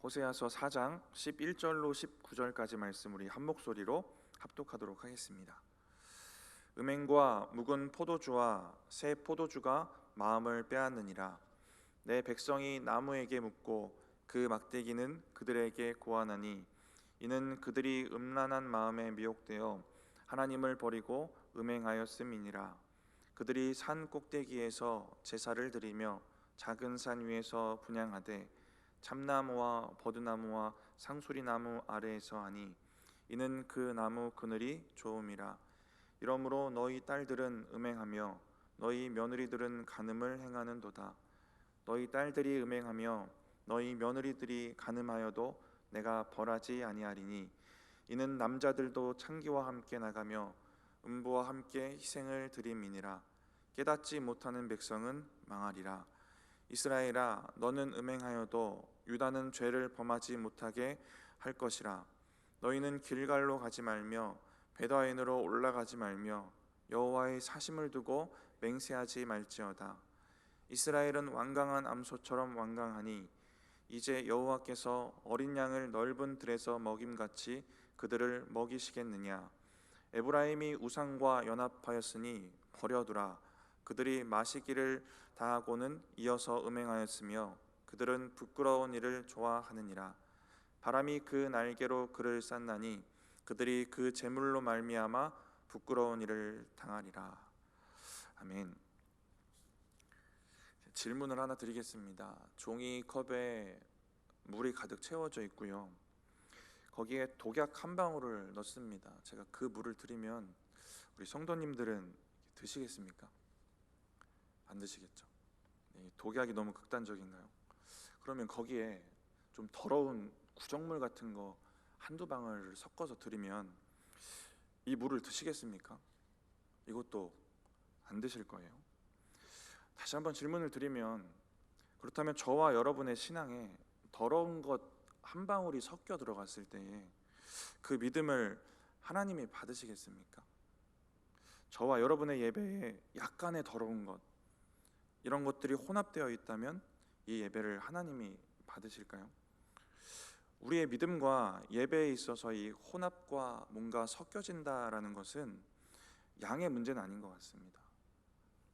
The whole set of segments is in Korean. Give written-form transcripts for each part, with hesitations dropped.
호세아서 4장 11절로 19절까지 말씀 우리 한 목소리로 합독하도록 하겠습니다. 음행과 묵은 포도주와 새 포도주가 마음을 빼앗느니라. 내 백성이 나무에게 묻고 그 막대기는 그들에게 고하나니 이는 그들이 음란한 마음에 미혹되어 하나님을 버리고 음행하였음이니라. 그들이 산 꼭대기에서 제사를 드리며 작은 산 위에서 분향하되 참나무와 버드나무와 상수리나무 아래에서 하니 이는 그 나무 그늘이 좋음이라. 이러므로 너희 딸들은 음행하며 너희 며느리들은 간음을 행하는도다. 너희 딸들이 음행하며 너희 며느리들이 간음하여도 내가 벌하지 아니하리니 이는 남자들도 창기와 함께 나가며 음부와 함께 희생을 드림이니라. 깨닫지 못하는 백성은 망하리라. 이스라엘아, 너는 음행하여도 유다는 죄를 범하지 못하게 할 것이라. 너희는 길갈로 가지 말며 베다인으로 올라가지 말며 여호와의 사심을 두고 맹세하지 말지어다. 이스라엘은 완강한 암소처럼 완강하니 이제 여호와께서 어린 양을 넓은 들에서 먹임같이 그들을 먹이시겠느냐. 에브라임이 우상과 연합하였으니 버려두라. 그들이 마시기를 다하고는 이어서 음행하였으며 그들은 부끄러운 일을 좋아하느니라. 바람이 그 날개로 그를 쌌나니 그들이 그 재물로 말미암아 부끄러운 일을 당하리라. 아멘. 질문을 하나 드리겠습니다. 종이컵에 물이 가득 채워져 있고요, 거기에 독약 한 방울을 넣습니다. 제가 그 물을 드리면 우리 성도님들은 드시겠습니까? 안 드시겠죠? 독약이 너무 극단적인가요? 그러면 거기에 좀 더러운 구정물 같은 거 한두 방울을 섞어서 드리면 이 물을 드시겠습니까? 이것도 안 드실 거예요. 다시 한번 질문을 드리면, 그렇다면 저와 여러분의 신앙에 더러운 것 한 방울이 섞여 들어갔을 때에 그 믿음을 하나님이 받으시겠습니까? 저와 여러분의 예배에 약간의 더러운 것, 이런 것들이 혼합되어 있다면 이 예배를 하나님이 받으실까요? 우리의 믿음과 예배에 있어서 이 혼합과 뭔가 섞여진다라는 것은 양의 문제는 아닌 것 같습니다.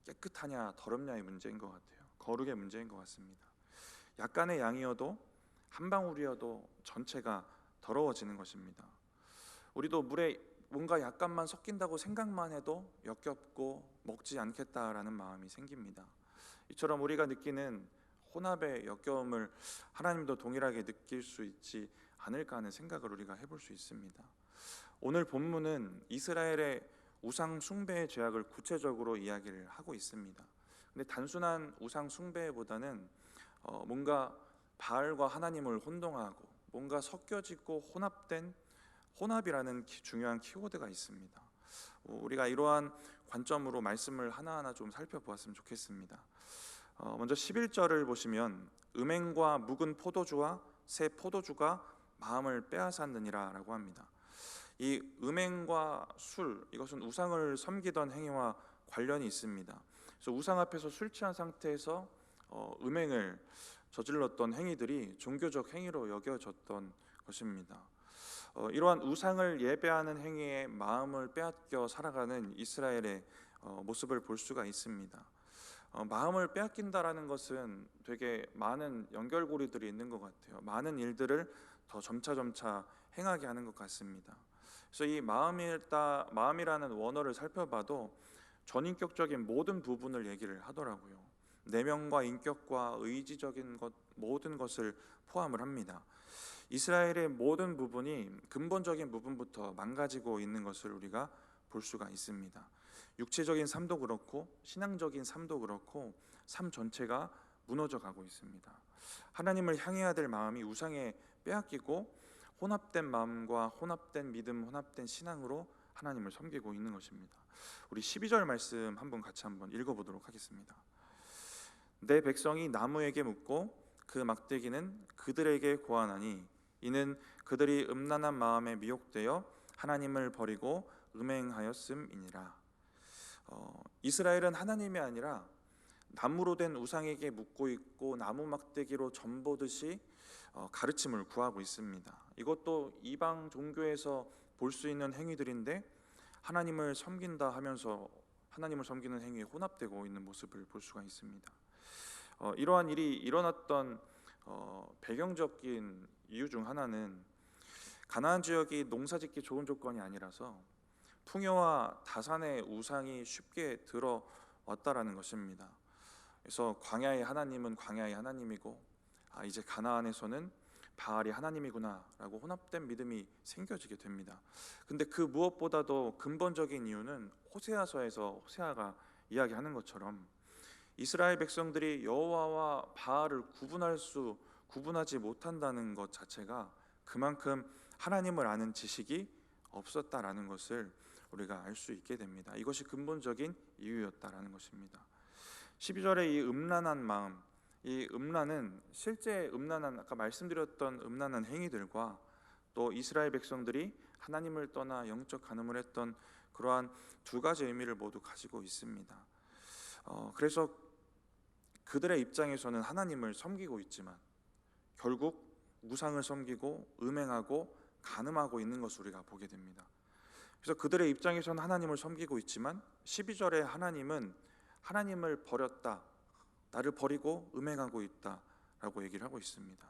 깨끗하냐 더럽냐의 문제인 것 같아요. 거룩의 문제인 것 같습니다. 약간의 양이어도 한 방울이어도 전체가 더러워지는 것입니다. 우리도 물에 뭔가 약간만 섞인다고 생각만 해도 역겹고 먹지 않겠다라는 마음이 생깁니다. 이처럼 우리가 느끼는 혼합의 역겨움을 하나님도 동일하게 느낄 수 있지 않을까 하는 생각을 우리가 해볼 수 있습니다. 오늘 본문은 이스라엘의 우상 숭배의 죄악을 구체적으로 이야기를 하고 있습니다. 근데 단순한 우상 숭배보다는 뭔가 바알과 하나님을 혼동하고 뭔가 섞여지고 혼합된 혼합이라는 중요한 키워드가 있습니다. 우리가 이러한 관점으로 말씀을 하나하나 좀 살펴보았으면 좋겠습니다. 먼저 11절을 보시면 음행과 묵은 포도주와 새 포도주가 마음을 빼앗았느니라 라고 합니다. 이 음행과 술, 이것은 우상을 섬기던 행위와 관련이 있습니다. 그래서 우상 앞에서 술 취한 상태에서 음행을 저질렀던 행위들이 종교적 행위로 여겨졌던 것입니다. 이러한 우상을 예배하는 행위에 마음을 빼앗겨 살아가는 이스라엘의 모습을 볼 수가 있습니다. 마음을 빼앗긴다라는 것은 되게 많은 연결고리들이 있는 것 같아요. 많은 일들을 더 점차 행하게 하는 것 같습니다. 그래서 이 마음이라는 원어를 살펴봐도 전인격적인 모든 부분을 얘기를 하더라고요. 내면과 인격과 의지적인 것, 모든 것을 포함을 합니다. 이스라엘의 모든 부분이 근본적인 부분부터 망가지고 있는 것을 우리가 볼 수가 있습니다. 육체적인 삶도 그렇고 신앙적인 삶도 그렇고 삶 전체가 무너져 가고 있습니다. 하나님을 향해야 될 마음이 우상에 빼앗기고 혼합된 마음과 혼합된 믿음, 혼합된 신앙으로 하나님을 섬기고 있는 것입니다. 우리 12절 말씀 같이 한번 읽어보도록 하겠습니다. 내 백성이 나무에게 묻고 그 막대기는 그들에게 고하나니 이는 그들이 음란한 마음에 미혹되어 하나님을 버리고 음행하였음이니라. 이스라엘은 하나님이 아니라 나무로 된 우상에게 묻고 있고 나무 막대기로 점보듯이 가르침을 구하고 있습니다. 이것도 이방 종교에서 볼 수 있는 행위들인데 하나님을 섬긴다 하면서 하나님을 섬기는 행위에 혼합되고 있는 모습을 볼 수가 있습니다. 이러한 일이 일어났던 배경적인 이유 중 하나는 가나안 지역이 농사짓기 좋은 조건이 아니라서 풍요와 다산의 우상이 쉽게 들어왔다라는 것입니다. 그래서 광야의 하나님은 광야의 하나님이고 이제 가나안에서는 바알이 하나님이구나라고 혼합된 믿음이 생겨지게 됩니다. 근데 그 무엇보다도 근본적인 이유는 호세아서에서 호세아가 이야기하는 것처럼 이스라엘 백성들이 여호와와 바알을 구분하지 못한다는 것 자체가 그만큼 하나님을 아는 지식이 없었다라는 것을 우리가 알 수 있게 됩니다. 이것이 근본적인 이유였다라는 것입니다. 12절에 이 음란한 마음, 이 음란은 실제 음란한 아까 말씀드렸던 음란한 행위들과 또 이스라엘 백성들이 하나님을 떠나 영적 간음을 했던 그러한 두 가지 의미를 모두 가지고 있습니다. 그래서 그들의 입장에서는 하나님을 섬기고 있지만 결국 우상을 섬기고 음행하고 간음하고 있는 것을 우리가 보게 됩니다. 그래서 그들의 입장에서는 하나님을 섬기고 있지만 12절에 하나님은 하나님을 버렸다, 나를 버리고 음행하고 있다라고 얘기를 하고 있습니다.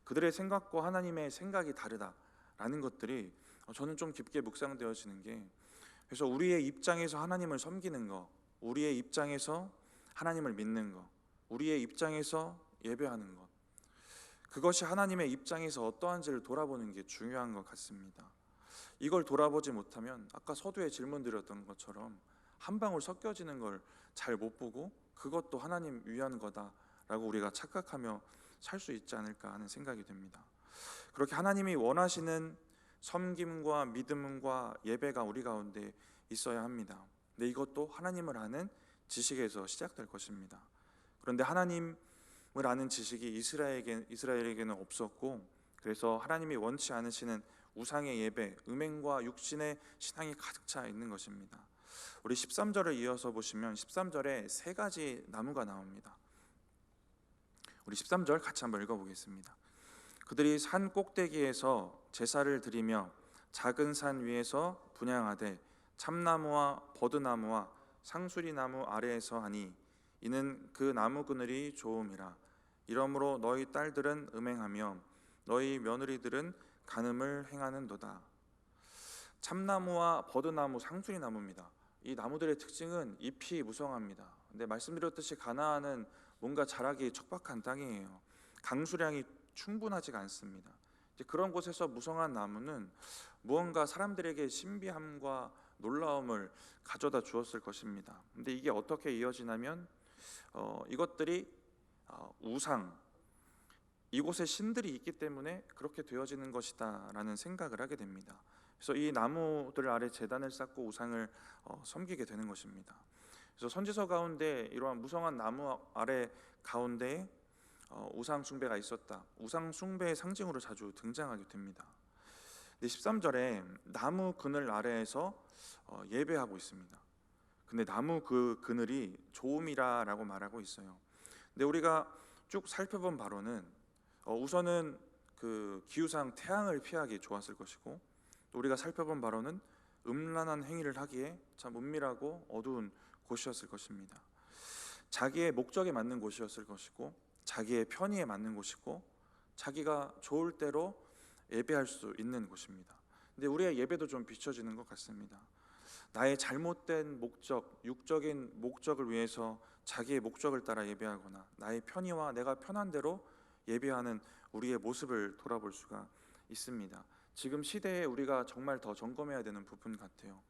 그들의 생각과 하나님의 생각이 다르다라는 것들이 저는 좀 깊게 묵상되어지는 게, 그래서 우리의 입장에서 하나님을 섬기는 것, 우리의 입장에서 하나님을 믿는 것, 우리의 입장에서 예배하는 것, 그것이 하나님의 입장에서 어떠한지를 돌아보는 게 중요한 것 같습니다. 이걸 돌아보지 못하면 아까 서두에 질문드렸던 것처럼 한 방울 섞여지는 걸 잘 못 보고 그것도 하나님 위한 거다라고 우리가 착각하며 살 수 있지 않을까 하는 생각이 듭니다. 그렇게 하나님이 원하시는 섬김과 믿음과 예배가 우리 가운데 있어야 합니다. 근데 이것도 하나님을 아는 지식에서 시작될 것입니다. 그런데 하나님을 아는 지식이 이스라엘에게는 없었고, 그래서 하나님이 원치 않으시는 우상의 예배, 음행과 육신의 신앙이 가득 차 있는 것입니다. 우리 13절을 이어서 보시면 13절에 세 가지 나무가 나옵니다. 우리 13절 같이 한번 읽어보겠습니다. 그들이 산 꼭대기에서 제사를 드리며 작은 산 위에서 분향하되 참나무와 버드나무와 상수리나무 아래에서 하니 이는 그 나무 그늘이 좋음이라. 이러므로 너희 딸들은 음행하며 너희 며느리들은 간음을 행하는도다. 참나무와 버드나무, 상수리나무입니다. 이 나무들의 특징은 잎이 무성합니다. 근데 말씀드렸듯이 가나안은 뭔가 자라기 척박한 땅이에요. 강수량이 충분하지가 않습니다. 이제 그런 곳에서 무성한 나무는 무언가 사람들에게 신비함과 놀라움을 가져다 주었을 것입니다. 근데 이게 어떻게 이어지냐면 이것들이 우상, 이곳에 신들이 있기 때문에 그렇게 되어지는 것이다라는 생각을 하게 됩니다. 그래서 이 나무들 아래 제단을 쌓고 우상을 섬기게 되는 것입니다. 그래서 선지서 가운데 이러한 무성한 나무 아래 가운데 우상 숭배가 있었다, 우상 숭배의 상징으로 자주 등장하게 됩니다. 13절에 나무 그늘 아래에서 예배하고 있습니다. 근데 나무 그 그늘이 좋음이라고 말하고 있어요. 근데 우리가 쭉 살펴본 바로는 우선은 그 기후상 태양을 피하기 좋았을 것이고, 또 우리가 살펴본 바로는 음란한 행위를 하기에 참 은밀하고 어두운 곳이었을 것입니다. 자기의 목적에 맞는 곳이었을 것이고, 자기의 편의에 맞는 곳이고, 자기가 좋을 대로 예배할 수 있는 곳입니다. 근데 우리의 예배도 좀 비춰지는 것 같습니다. 나의 잘못된 목적, 육적인 목적을 위해서 자기의 목적을 따라 예배하거나 나의 편의와 내가 편한 대로 예배하는 우리의 모습을 돌아볼 수가 있습니다. 지금 시대에 우리가 정말 더 점검해야 되는 부분 같아요.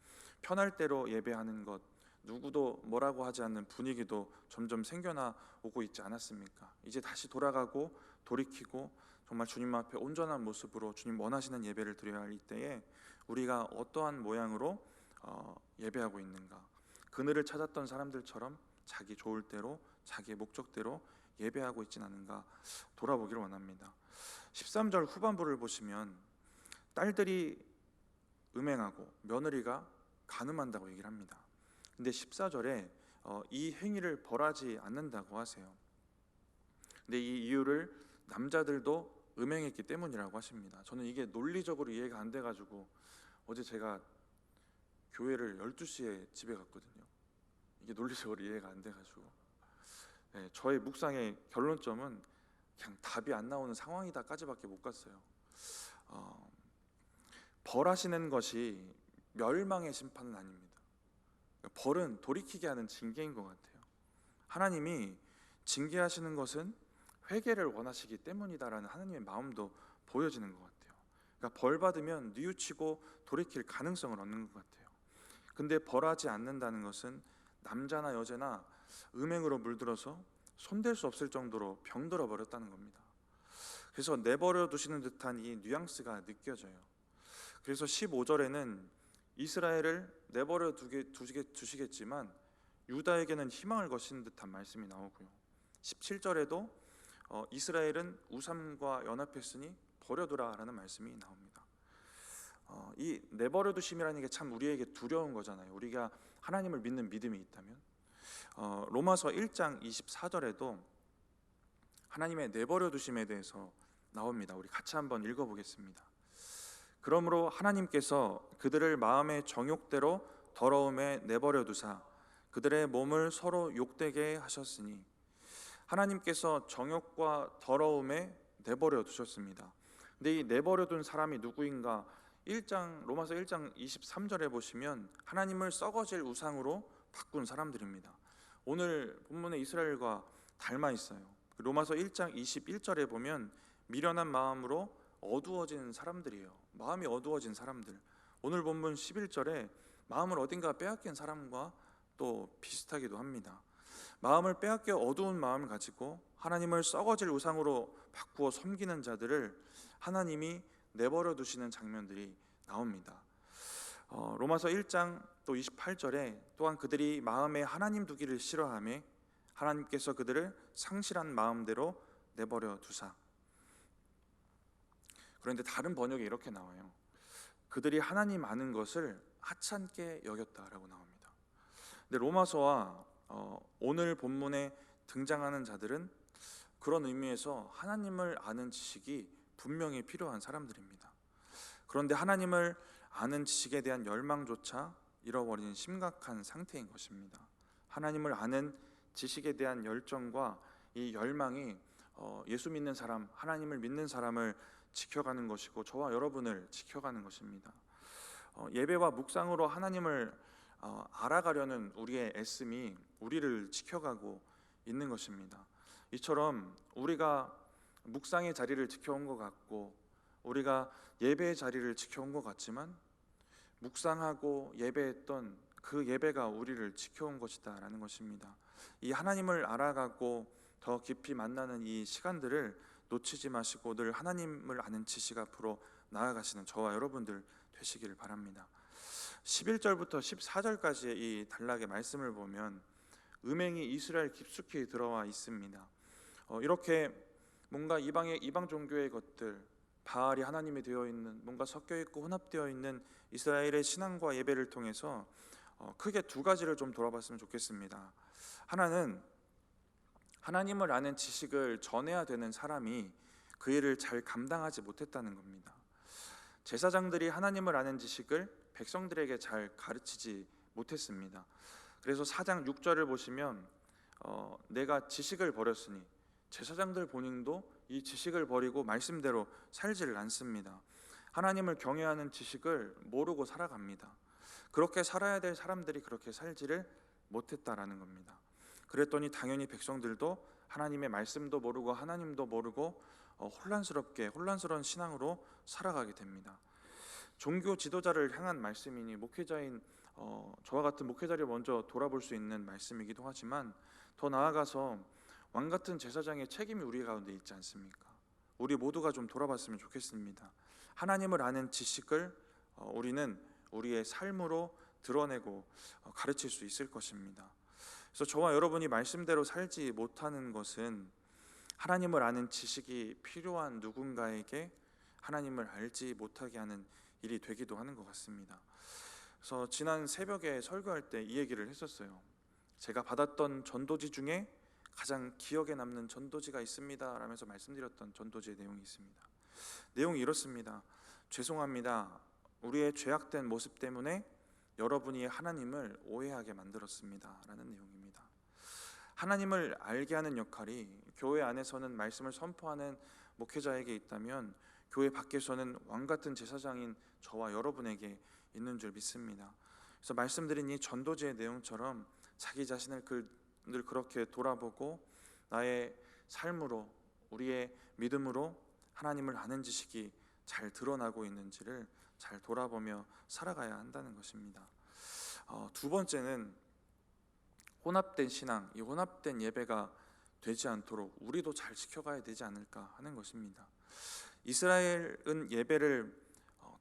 편할 대로 예배하는 것, 누구도 뭐라고 하지 않는 분위기도 점점 생겨나 오고 있지 않았습니까? 이제 다시 돌아가고 돌이키고 정말 주님 앞에 온전한 모습으로 주님 원하시는 예배를 드려야 할 때에 우리가 어떠한 모양으로 예배하고 있는가, 그늘을 찾았던 사람들처럼 자기 좋을 대로 자기의 목적대로 예배하고 있진 않은가 돌아보기를 원합니다. 13절 후반부를 보시면 딸들이 음행하고 며느리가 간음한다고 얘기를 합니다. 근데 14절에 이 행위를 벌하지 않는다고 하세요. 근데 이 이유를 남자들도 음행했기 때문이라고 하십니다. 저는 이게 논리적으로 이해가 안 돼가지고 어제 제가 교회를 12시에 집에 갔거든요. 이게 논리적으로 이해가 안 돼가지고 저의 묵상의 결론점은 그냥 답이 안 나오는 상황이다까지밖에 못 갔어요. 벌하시는 것이 멸망의 심판은 아닙니다. 벌은 돌이키게 하는 징계인 것 같아요. 하나님이 징계하시는 것은 회개를 원하시기 때문이다라는 하나님의 마음도 보여지는 것 같아요. 그러니까 벌 받으면 뉘우치고 돌이킬 가능성을 얻는 것 같아요. 근데 벌하지 않는다는 것은 남자나 여자나 음행으로 물들어서 손댈 수 없을 정도로 병들어 버렸다는 겁니다. 그래서 내버려 두시는 듯한 이 뉘앙스가 느껴져요. 그래서 15절에는 이스라엘을 내버려 두시겠지만 유다에게는 희망을 거시는 듯한 말씀이 나오고요. 17절에도 이스라엘은 우삼과 연합했으니 버려두라라는 말씀이 나옵니다. 이 내버려 두심이라는 게 참 우리에게 두려운 거잖아요. 우리가 하나님을 믿는 믿음이 있다면. 로마서 1장 24절에도 하나님의 내버려 두심에 대해서 나옵니다. 우리 같이 한번 읽어보겠습니다. 그러므로 하나님께서 그들을 마음의 정욕대로 더러움에 내버려 두사 그들의 몸을 서로 욕되게 하셨으니, 하나님께서 정욕과 더러움에 내버려 두셨습니다. 근데 이 내버려 둔 사람이 누구인가? 로마서 1장 23절에 보시면 하나님을 썩어질 우상으로 바꾼 사람들입니다. 오늘 본문의 이스라엘과 닮아 있어요. 로마서 1장 21절에 보면 미련한 마음으로 어두워진 사람들이에요. 마음이 어두워진 사람들. 오늘 본문 11절에 마음을 어딘가 빼앗긴 사람과 또 비슷하기도 합니다. 마음을 빼앗겨 어두운 마음을 가지고 하나님을 썩어질 우상으로 바꾸어 섬기는 자들을 하나님이 내버려 두시는 장면들이 나옵니다. 로마서 1장 또 28절에 또한 그들이 마음에 하나님 두기를 싫어하며 하나님께서 그들을 상실한 마음대로 내버려 두사. 그런데 다른 번역에 이렇게 나와요. 그들이 하나님 아는 것을 하찮게 여겼다라고 나옵니다. 근데 로마서와 오늘 본문에 등장하는 자들은 그런 의미에서 하나님을 아는 지식이 분명히 필요한 사람들입니다. 그런데 하나님을 아는 지식에 대한 열망조차 잃어버린 심각한 상태인 것입니다. 하나님을 아는 지식에 대한 열정과 이 열망이 예수 믿는 사람, 하나님을 믿는 사람을 지켜가는 것이고 저와 여러분을 지켜가는 것입니다. 예배와 묵상으로 하나님을 알아가려는 우리의 애씀이 우리를 지켜가고 있는 것입니다. 이처럼 우리가 묵상의 자리를 지켜온 것 같고 우리가 예배의 자리를 지켜온 것 같지만 묵상하고 예배했던 그 예배가 우리를 지켜온 것이다 라는 것입니다. 이 하나님을 알아가고 더 깊이 만나는 이 시간들을 놓치지 마시고 늘 하나님을 아는 지식 앞으로 나아가시는 저와 여러분들 되시기를 바랍니다. 11절부터 14절까지의 이 단락의 말씀을 보면 음행이 이스라엘 깊숙이 들어와 있습니다. 이렇게 뭔가 이방 종교의 것들, 바알이 하나님이 되어 있는 뭔가 섞여 있고 혼합되어 있는 이스라엘의 신앙과 예배를 통해서 크게 두 가지를 좀 돌아봤으면 좋겠습니다. 하나는 하나님을 아는 지식을 전해야 되는 사람이 그 일을 잘 감당하지 못했다는 겁니다. 제사장들이 하나님을 아는 지식을 백성들에게 잘 가르치지 못했습니다. 그래서 4장 6절을 보시면 내가 지식을 버렸으니, 제사장들 본인도 이 지식을 버리고 말씀대로 살지를 않습니다. 하나님을 경외하는 지식을 모르고 살아갑니다. 그렇게 살아야 될 사람들이 그렇게 살지를 못했다라는 겁니다. 그랬더니 당연히 백성들도 하나님의 말씀도 모르고 하나님도 모르고 혼란스러운 신앙으로 살아가게 됩니다. 종교 지도자를 향한 말씀이니 목회자인 저와 같은 목회자를 먼저 돌아볼 수 있는 말씀이기도 하지만 더 나아가서 왕같은 제사장의 책임이 우리 가운데 있지 않습니까? 우리 모두가 좀 돌아봤으면 좋겠습니다. 하나님을 아는 지식을 우리는 우리의 삶으로 드러내고 가르칠 수 있을 것입니다. 그래서 저와 여러분이 말씀대로 살지 못하는 것은 하나님을 아는 지식이 필요한 누군가에게 하나님을 알지 못하게 하는 일이 되기도 하는 것 같습니다. 그래서 지난 새벽에 설교할 때 이 얘기를 했었어요. 제가 받았던 전도지 중에 가장 기억에 남는 전도지가 있습니다 라면서 말씀드렸던 전도지의 내용이 있습니다. 내용이 이렇습니다. 죄송합니다. 우리의 죄악된 모습 때문에 여러분이 하나님을 오해하게 만들었습니다 라는 내용입니다. 하나님을 알게 하는 역할이 교회 안에서는 말씀을 선포하는 목회자에게 있다면 교회 밖에서는 왕같은 제사장인 저와 여러분에게 있는 줄 믿습니다. 그래서 말씀드린 이 전도지의 내용처럼 자기 자신을 늘 그렇게 돌아보고 나의 삶으로, 우리의 믿음으로 하나님을 아는 지식이 잘 드러나고 있는지를 잘 돌아보며 살아가야 한다는 것입니다. 두 번째는 혼합된 신앙, 이 혼합된 예배가 되지 않도록 우리도 잘 지켜가야 되지 않을까 하는 것입니다. 이스라엘은 예배를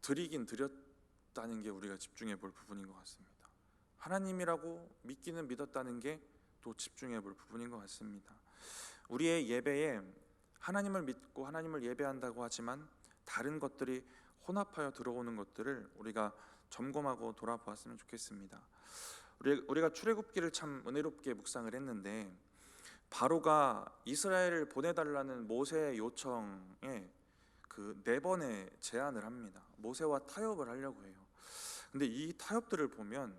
드리긴 드렸다는 게 우리가 집중해 볼 부분인 것 같습니다. 하나님이라고 믿기는 믿었다는 게 또 집중해 볼 부분인 것 같습니다. 우리의 예배에 하나님을 믿고 하나님을 예배한다고 하지만 다른 것들이 혼합하여 들어오는 것들을 우리가 점검하고 돌아보았으면 좋겠습니다. 우리가 출애굽기를 참 은혜롭게 묵상을 했는데 바로가 이스라엘을 보내달라는 모세의 요청에 그 4번의 제안을 합니다. 모세와 타협을 하려고 해요. 근데 이 타협들을 보면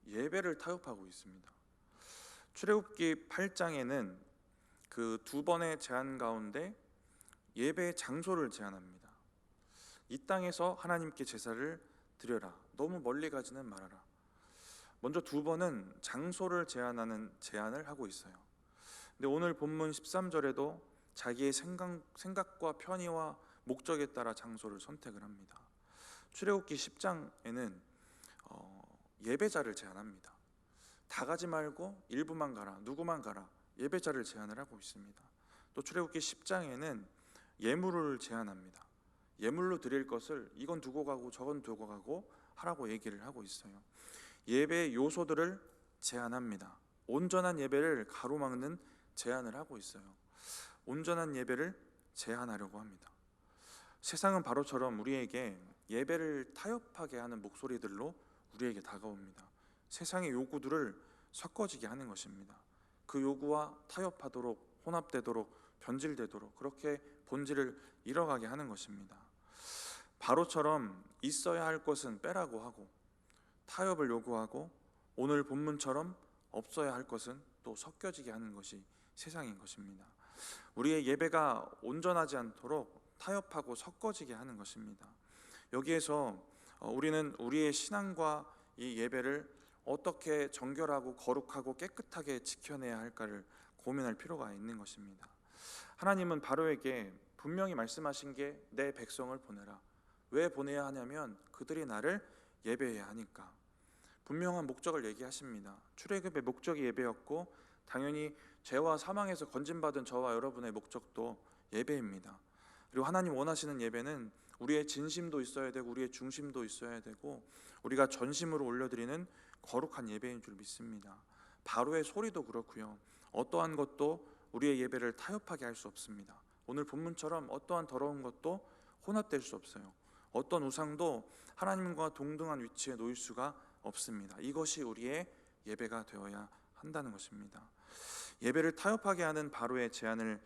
예배를 타협하고 있습니다. 출애굽기 8장에는 그 2번의 제안 가운데 예배의 장소를 제안합니다. 이 땅에서 하나님께 제사를 드려라. 너무 멀리 가지는 말아라. 먼저 2번은 장소를 제안하는 제안을 하고 있어요. 근데 오늘 본문 13절에도 자기의 생각과 편의와 목적에 따라 장소를 선택을 합니다. 출애굽기 10장에는 예배자를 제안합니다. 다 가지 말고 일부만 가라, 누구만 가라, 예배자를 제안을 하고 있습니다. 또 출애굽기 10장에는 예물을 제안합니다. 예물로 드릴 것을 이건 두고 가고 저건 두고 가고 하라고 얘기를 하고 있어요. 예배의 요소들을 제안합니다. 온전한 예배를 가로막는 제안을 하고 있어요. 온전한 예배를 제안하려고 합니다. 세상은 바로처럼 우리에게 예배를 타협하게 하는 목소리들로 우리에게 다가옵니다. 세상의 요구들을 섞어지게 하는 것입니다. 그 요구와 타협하도록, 혼합되도록, 변질되도록 그렇게 본질을 잃어가게 하는 것입니다. 바로처럼 있어야 할 것은 빼라고 하고 타협을 요구하고 오늘 본문처럼 없어야 할 것은 또 섞여지게 하는 것이 세상인 것입니다. 우리의 예배가 온전하지 않도록 타협하고 섞어지게 하는 것입니다. 여기에서 우리는 우리의 신앙과 이 예배를 어떻게 정결하고 거룩하고 깨끗하게 지켜내야 할까를 고민할 필요가 있는 것입니다. 하나님은 바로에게 분명히 말씀하신 게 내 백성을 보내라. 왜 보내야 하냐면 그들이 나를 예배해야 하니까. 분명한 목적을 얘기하십니다. 출애굽의 목적이 예배였고 당연히 죄와 사망에서 건진받은 저와 여러분의 목적도 예배입니다. 그리고 하나님 원하시는 예배는 우리의 진심도 있어야 되고 우리의 중심도 있어야 되고 우리가 전심으로 올려드리는 거룩한 예배인 줄 믿습니다. 바로의 소리도 그렇고요. 어떠한 것도 우리의 예배를 타협하게 할 수 없습니다. 오늘 본문처럼 어떠한 더러운 것도 혼합될 수 없어요. 어떤 우상도 하나님과 동등한 위치에 놓일 수가 없습니다. 이것이 우리의 예배가 되어야 한다는 것입니다. 예배를 타협하게 하는 바로의 제안을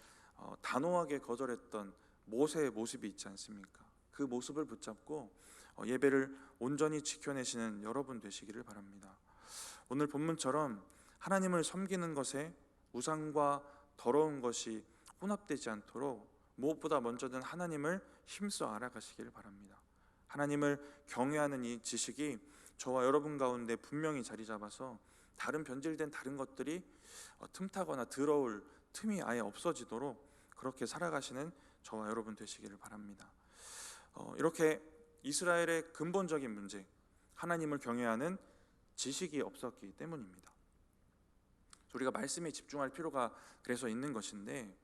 단호하게 거절했던 모세의 모습이 있지 않습니까? 그 모습을 붙잡고 예배를 온전히 지켜내시는 여러분 되시기를 바랍니다. 오늘 본문처럼 하나님을 섬기는 것에 우상과 더러운 것이 혼합되지 않도록 무엇보다 먼저는 하나님을 힘써 알아가시기를 바랍니다. 하나님을 경외하는 이 지식이 저와 여러분 가운데 분명히 자리 잡아서 다른 변질된 다른 것들이 틈타거나 들어올 틈이 아예 없어지도록 그렇게 살아가시는 저와 여러분 되시기를 바랍니다. 이렇게 이스라엘의 근본적인 문제, 하나님을 경외하는 지식이 없었기 때문입니다. 우리가 말씀에 집중할 필요가 그래서 있는 것인데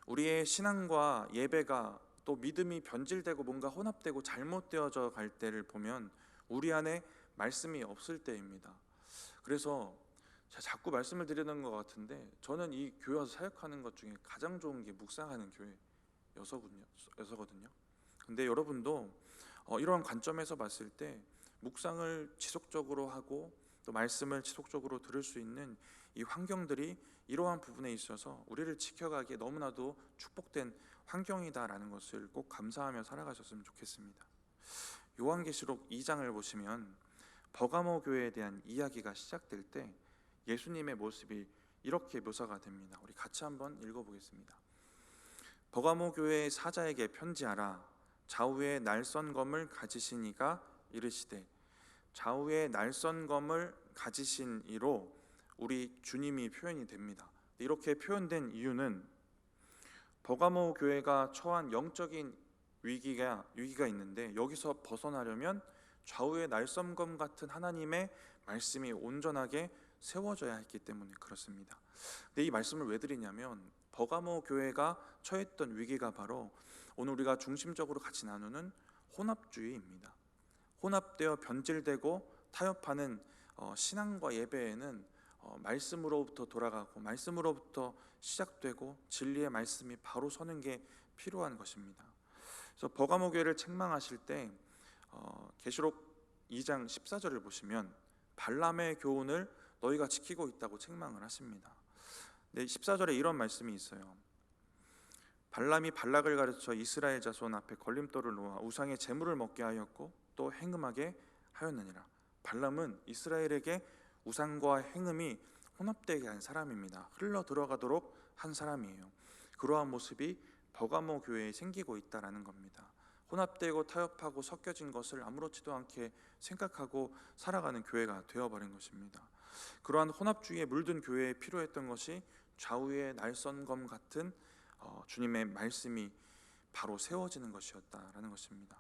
우리의 신앙과 예배가 또 믿음이 변질되고 뭔가 혼합되고 잘못되어져 갈 때를 보면 우리 안에 말씀이 없을 때입니다. 그래서 제가 자꾸 말씀을 드리는 것 같은데 저는 이 교회 와서 사역하는 것 중에 가장 좋은 게 묵상하는 교회여서거든요. 근데 여러분도 이러한 관점에서 봤을 때 묵상을 지속적으로 하고 또 또 말씀을 지속적으로 들을 수 있는 이 환경들이 이러한 부분에 있어서 우리를 지켜가기에 너무나도 축복된 환경이다라는 것을 꼭 감사하며 살아가셨으면 좋겠습니다. 요한계시록 2장을 보시면 버가모 교회에 대한 이야기가 시작될 때 예수님의 모습이 이렇게 묘사가 됩니다. 우리 같이 한번 읽어보겠습니다. 버가모 교회의 사자에게 편지하라. 좌우에 날선 검을 가지신 이가 이르시되, 좌우에 날선 검을 가지신 이로 우리 주님이 표현이 됩니다. 이렇게 표현된 이유는 버가모 교회가 처한 영적인 위기가 있는데, 여기서 벗어나려면 좌우에 날선검 같은 하나님의 말씀이 온전하게 세워져야 했기 때문에 그렇습니다. 근데 이 말씀을 왜 드리냐면, 버가모 교회가 처했던 위기가 바로 오늘 우리가 중심적으로 같이 나누는 혼합주의입니다. 혼합되어 변질되고 타협하는 신앙과 예배에는 말씀으로부터 돌아가고 말씀으로부터 시작되고 진리의 말씀이 바로 서는 게 필요한 것입니다. 그래서 버가모 교회를 책망하실 때 계시록 2장 14절을 보시면 발람의 교훈을 너희가 지키고 있다고 책망을 하십니다. 네, 14절에 이런 말씀이 있어요. 발람이 발락을 가르쳐 이스라엘 자손 앞에 걸림돌을 놓아 우상의 제물을 먹게 하였고 또 행음하게 하였느니라. 발람은 이스라엘에게 우상과 행음이 혼합되게 한 사람입니다. 흘러 들어가도록 한 사람이에요. 그러한 모습이 버가모 교회에 생기고 있다라는 겁니다. 혼합되고 타협하고 섞여진 것을 아무렇지도 않게 생각하고 살아가는 교회가 되어버린 것입니다. 그러한 혼합주의에 물든 교회에 필요했던 것이 좌우의 날선검 같은 주님의 말씀이 바로 세워지는 것이었다라는 것입니다.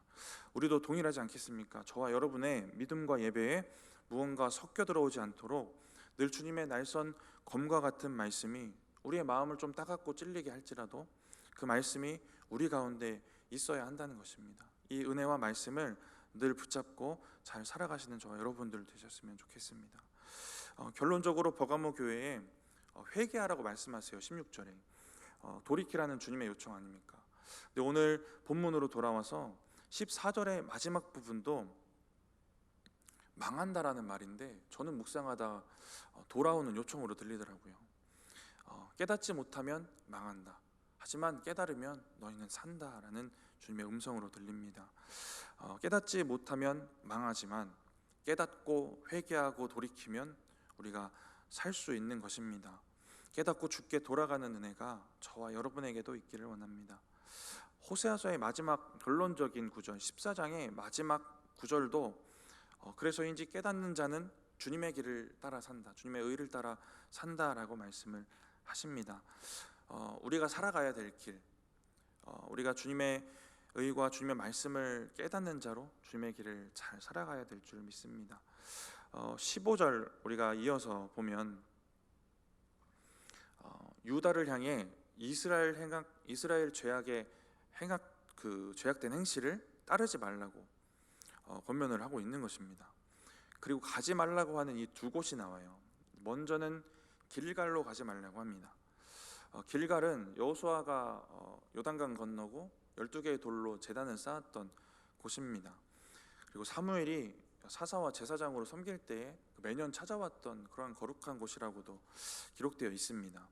우리도 동일하지 않겠습니까? 저와 여러분의 믿음과 예배에 무언가 섞여 들어오지 않도록 늘 주님의 날선 검과 같은 말씀이 우리의 마음을 좀 따갑고 찔리게 할지라도 그 말씀이 우리 가운데 있어야 한다는 것입니다. 이 은혜와 말씀을 늘 붙잡고 잘 살아가시는 저와 여러분들 되셨으면 좋겠습니다. 결론적으로 버가모 교회에 회개하라고 말씀하세요. 16절에 돌이키라는 주님의 요청 아닙니까? 근데 오늘 본문으로 돌아와서 14절의 마지막 부분도 망한다라는 말인데 저는 묵상하다 돌아오는 요청으로 들리더라고요. 깨닫지 못하면 망한다. 하지만 깨달으면 너희는 산다라는 주님의 음성으로 들립니다. 깨닫지 못하면 망하지만 깨닫고 회개하고 돌이키면 우리가 살 수 있는 것입니다. 깨닫고 죽게 돌아가는 은혜가 저와 여러분에게도 있기를 원합니다. 호세아서의 마지막 결론적인 구절 14장의 마지막 구절도 그래서인지 깨닫는 자는 주님의 길을 따라 산다, 주님의 의를 따라 산다라고 말씀을 하십니다. 우리가 살아가야 될 길, 우리가 주님의 의와 주님의 말씀을 깨닫는 자로 주님의 길을 잘 살아가야 될 줄 믿습니다. 15절 우리가 이어서 보면 유다를 향해 이스라엘 죄악의 죄악된 행실을 따르지 말라고 권면을 하고 있는 것입니다. 그리고 가지 말라고 하는 이 두 곳이 나와요. 먼저는 길갈로 가지 말라고 합니다. 길갈은 여호수아가 요단강 건너고 12개의 돌로 제단을 쌓았던 곳입니다. 그리고 사무엘이 사사와 제사장으로 섬길 때에 매년 찾아왔던 그러한 거룩한 곳이라고도 기록되어 있습니다.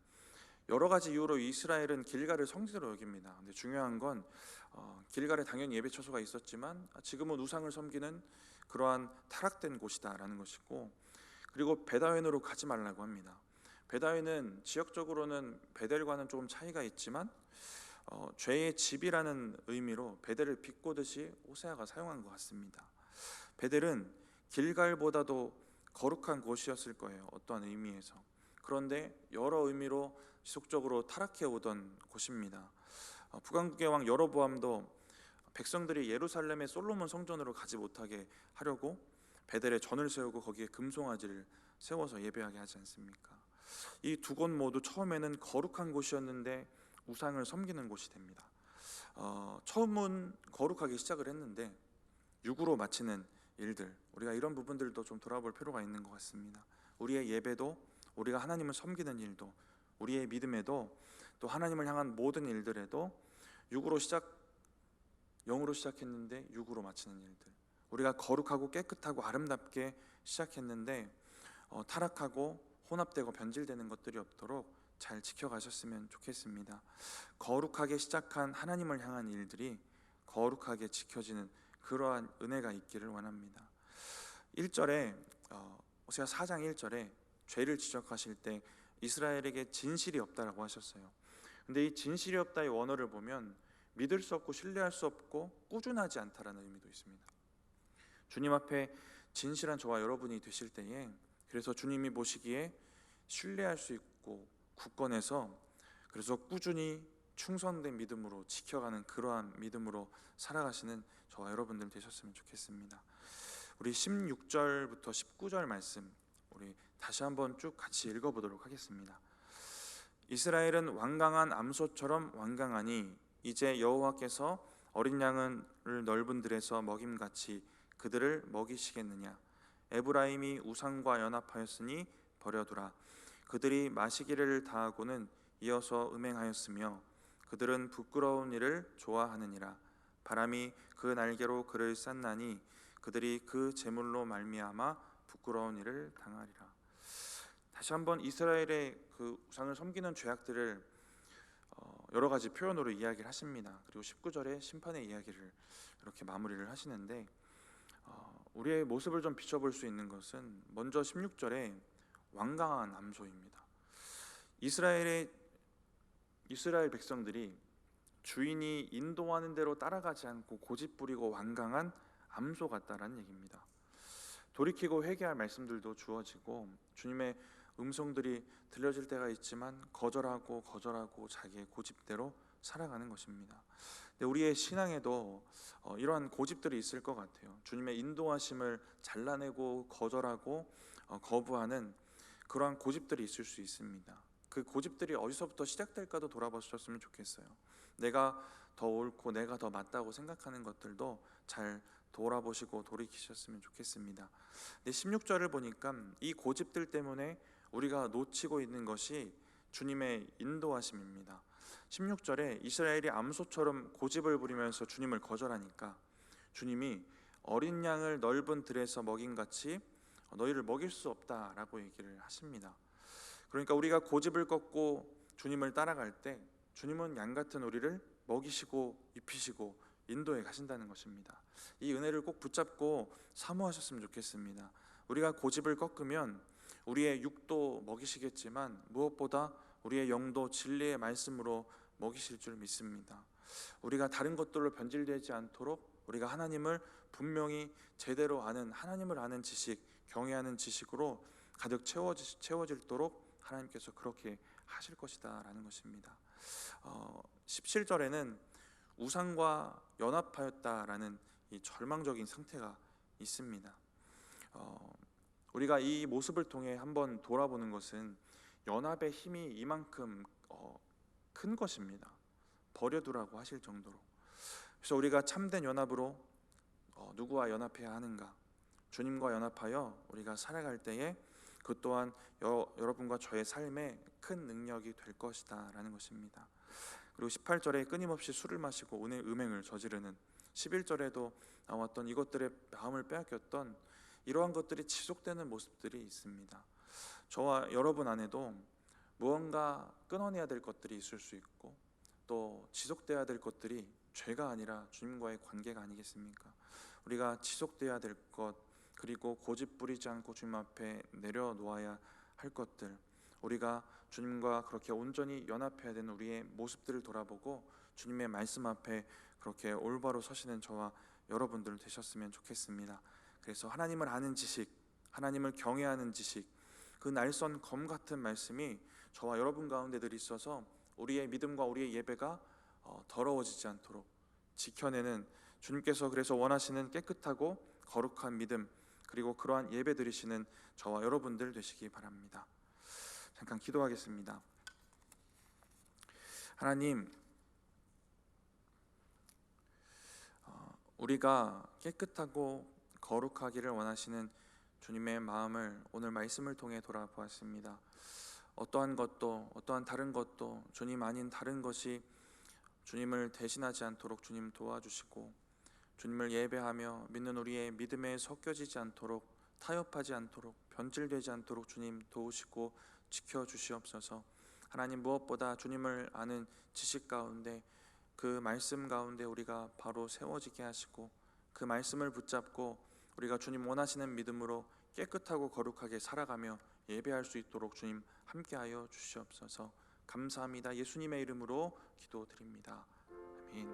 여러 가지 이유로 이스라엘은 길갈을 성지로 여깁니다. 근데 중요한 건 길갈에 당연히 예배 처소가 있었지만 지금은 우상을 섬기는 그러한 타락된 곳이다라는 것이고, 그리고 베다웬으로 가지 말라고 합니다. 베다웬은 지역적으로는 베델과는 조금 차이가 있지만 죄의 집이라는 의미로 베델을 비꼬듯이 호세아가 사용한 것 같습니다. 베델은 길갈보다도 거룩한 곳이었을 거예요, 어떠한 의미에서. 그런데 여러 의미로 지속적으로 타락해 오던 곳입니다. 북왕국의 왕 여로보암도 백성들이 예루살렘의 솔로몬 성전으로 가지 못하게 하려고 베델에 전을 세우고 거기에 금송아지를 세워서 예배하게 하지 않습니까? 이 두 곳 모두 처음에는 거룩한 곳이었는데 우상을 섬기는 곳이 됩니다. 처음은 거룩하게 시작을 했는데 육으로 마치는 일들, 우리가 이런 부분들도 좀 돌아볼 필요가 있는 것 같습니다. 우리의 예배도, 우리가 하나님을 섬기는 일도, 우리의 믿음에도, 또 하나님을 향한 모든 일들에도 영으로 시작했는데 육으로 마치는 일들, 우리가 거룩하고 깨끗하고 아름답게 시작했는데 타락하고 혼합되고 변질되는 것들이 없도록 잘 지켜가셨으면 좋겠습니다. 거룩하게 시작한 하나님을 향한 일들이 거룩하게 지켜지는 그러한 은혜가 있기를 원합니다. 1절에 호세아 4장 1절에 죄를 지적하실 때 이스라엘에게 진실이 없다라고 하셨어요. 근데 이 진실이 없다의 원어를 보면 믿을 수 없고 신뢰할 수 없고 꾸준하지 않다라는 의미도 있습니다. 주님 앞에 진실한 저와 여러분이 되실 때에, 그래서 주님이 보시기에 신뢰할 수 있고 굳건해서, 그래서 꾸준히 충성된 믿음으로 지켜가는 그러한 믿음으로 살아가시는 저와 여러분들 되셨으면 좋겠습니다. 우리 16절부터 19절 말씀 우리 다시 한번 쭉 같이 읽어보도록 하겠습니다. 이스라엘은 완강한 암소처럼 완강하니 이제 여호와께서 어린 양을 넓은 들에서 먹임같이 그들을 먹이시겠느냐. 에브라임이 우상과 연합하였으니 버려두라. 그들이 마시기를 다하고는 이어서 음행하였으며 그들은 부끄러운 일을 좋아하느니라. 바람이 그 날개로 그를 쌌나니 그들이 그 제물로 말미암아 부끄러운 일을 당하리라. 다시 한번 이스라엘의 그 우상을 섬기는 죄악들을 여러 가지 표현으로 이야기를 하십니다. 그리고 19절에 심판의 이야기를 이렇게 마무리를 하시는데, 우리의 모습을 좀 비춰볼 수 있는 것은 먼저 16절에 완강한 암소입니다. 이스라엘 백성들이 주인이 인도하는 대로 따라가지 않고 고집부리고 완강한 암소 같다라는 얘기입니다. 돌이키고 회개할 말씀들도 주어지고 주님의 음성들이 들려질 때가 있지만 거절하고 자기의 고집대로 살아가는 것입니다. 근데 우리의 신앙에도 이러한 고집들이 있을 것 같아요. 주님의 인도하심을 잘라내고 거절하고 거부하는 그러한 고집들이 있을 수 있습니다. 그 고집들이 어디서부터 시작될까도 돌아보셨으면 좋겠어요. 내가 더 옳고 내가 더 맞다고 생각하는 것들도 잘 돌아보시고 돌이키셨으면 좋겠습니다. 근데 16절을 보니까 이 고집들 때문에 우리가 놓치고 있는 것이 주님의 인도하심입니다. 16절에 이스라엘이 암소처럼 고집을 부리면서 주님을 거절하니까 주님이 어린 양을 넓은 들에서 먹임같이 너희를 먹일 수 없다라고 얘기를 하십니다. 그러니까 우리가 고집을 꺾고 주님을 따라갈 때 주님은 양 같은 우리를 먹이시고 입히시고 인도해 가신다는 것입니다. 이 은혜를 꼭 붙잡고 사모하셨으면 좋겠습니다. 우리가 고집을 꺾으면 우리의 육도 먹이시겠지만 무엇보다 우리의 영도 진리의 말씀으로 먹이실 줄 믿습니다. 우리가 다른 것들로 변질되지 않도록 우리가 하나님을 분명히 제대로 아는, 하나님을 아는 지식, 경외하는 지식으로 가득 채워지도록 하나님께서 그렇게 하실 것이다 라는 것입니다. 17절에는 우상과 연합하였다라는 이 절망적인 상태가 있습니다. 우리가 이 모습을 통해 한번 돌아보는 것은 연합의 힘이 이만큼 큰 것입니다. 버려두라고 하실 정도로. 그래서 우리가 참된 연합으로 누구와 연합해야 하는가? 주님과 연합하여 우리가 살아갈 때에 그 또한 여러분과 저의 삶에 큰 능력이 될 것이다 라는 것입니다. 그리고 18절에 끊임없이 술을 마시고 음행을 저지르는, 11절에도 나왔던 이것들의 마음을 빼앗겼던 이러한 것들이 지속되는 모습들이 있습니다. 저와 여러분 안에도 무언가 끊어내야 될 것들이 있을 수 있고 또 지속돼야 될 것들이 죄가 아니라 주님과의 관계가 아니겠습니까? 우리가 지속돼야 될 것, 그리고 고집 부리지 않고 주님 앞에 내려놓아야 할 것들, 우리가 주님과 그렇게 온전히 연합해야 되는 우리의 모습들을 돌아보고 주님의 말씀 앞에 그렇게 올바로 서시는 저와 여러분들 되셨으면 좋겠습니다. 그래서 하나님을 아는 지식, 하나님을 경외하는 지식, 그 날선 검 같은 말씀이 저와 여러분 가운데 늘 있어서 우리의 믿음과 우리의 예배가 더러워지지 않도록 지켜내는, 주님께서 그래서 원하시는 깨끗하고 거룩한 믿음, 그리고 그러한 예배 드리시는 저와 여러분들 되시기 바랍니다. 잠깐 기도하겠습니다. 하나님, 우리가 깨끗하고 거룩하기를 원하시는 주님의 마음을 오늘 말씀을 통해 돌아보았습니다. 어떠한 것도, 어떠한 다른 것도 주님 아닌 다른 것이 주님을 대신하지 않도록 주님 도와주시고, 주님을 예배하며 믿는 우리의 믿음에 섞여지지 않도록, 타협하지 않도록, 변질되지 않도록 주님 도우시고 지켜주시옵소서. 하나님, 무엇보다 주님을 아는 지식 가운데, 그 말씀 가운데 우리가 바로 세워지게 하시고, 그 말씀을 붙잡고 우리가 주님 원하시는 믿음으로 깨끗하고 거룩하게 살아가며 예배할 수 있도록 주님 함께하여 주시옵소서. 감사합니다. 예수님의 이름으로 기도드립니다. 아멘.